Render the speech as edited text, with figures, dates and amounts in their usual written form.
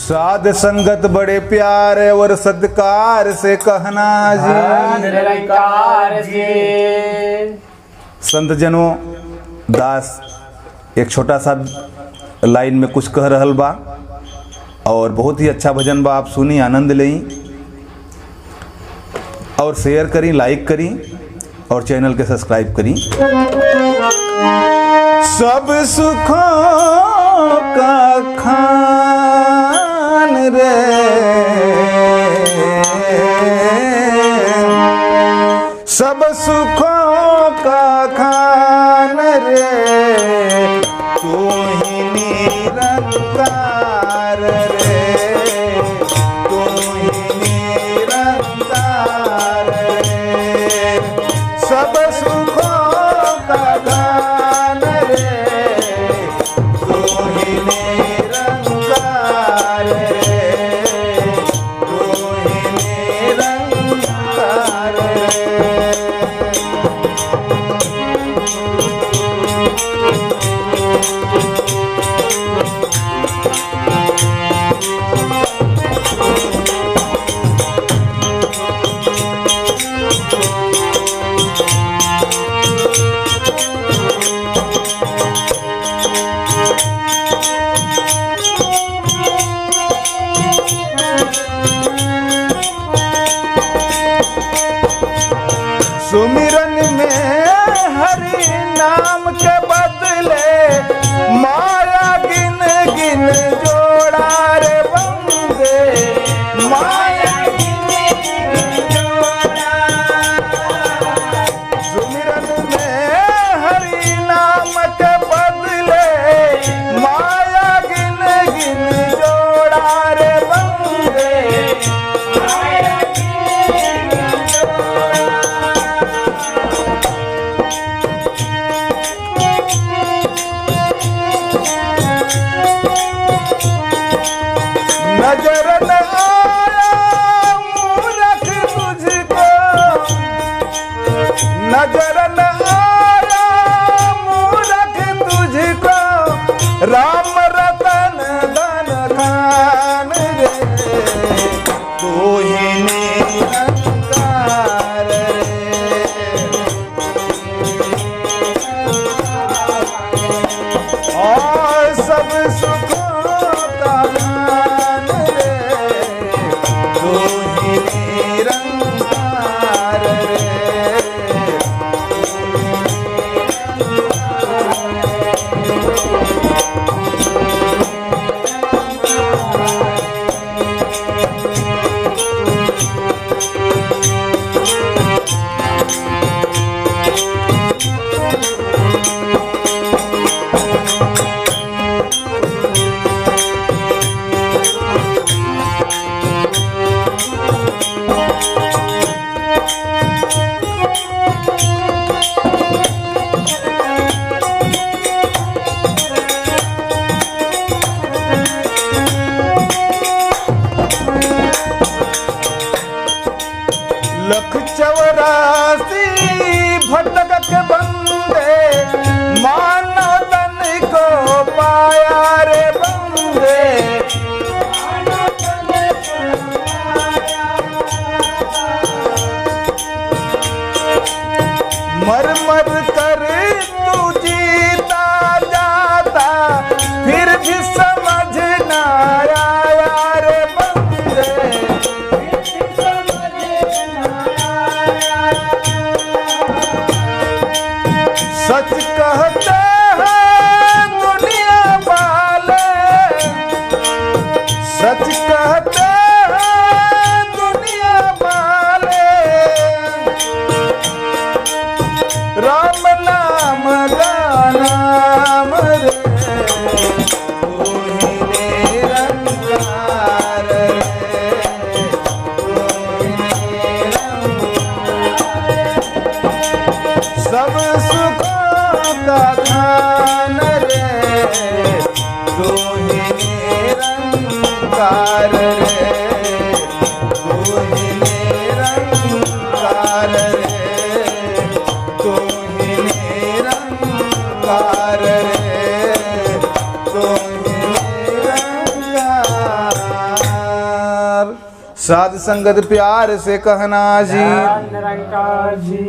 साध संगत बड़े प्यार और सत्कार से कहना जी। संत जनों, दास एक छोटा सा लाइन में कुछ कह रहल बा और बहुत ही अच्छा भजन बा। आप सुनी, आनंद लें और शेयर करी, लाइक करी और चैनल के सब्सक्राइब करी। सब सुखों का खान रे, सब सुखों का खान रे, तू ही निरंकार रे, तू ही निरंकार रे। सब सुखों का खान रे, तू ही निरंकार रे, तू ही निरंकार रे। सुमिरन में हरि नाम के बदले माया गिन गिन जोड़ा रे बंदे, माया गिन गिन जोड़ा। सुमिरन में हरि नाम के बदले माया गिन गिन जोड़ा रे बंदे, माया गिन गिन जोड़ा। नजर न आया मूरख तुझको, नजर न आया मूरख तुझको, राम रतन धन खान रे, तू ही निरंकार रे। और सब सुखों का खान रे, तू ही निरंकार रे। लख 84 भटक के बंदे, मानव तन को पाया रे बंदे, मर मर कर तू जीता जाता, फिर भी समझ ना आया रे बंदे। सच कहते हैं दुनिया वाले, सच कहते हैं दुनिया वाले, राम नाम का नाम रे, तू ही निरंकार रे, तू ही निरंकार। सब सुखों का खान रे, तू ही निरंकार रे, तू ही निरंकार रे, तू ही निरंकार रे, तू ही निरंकार। साध संगत प्यार से कहना जी। निरंकार जी।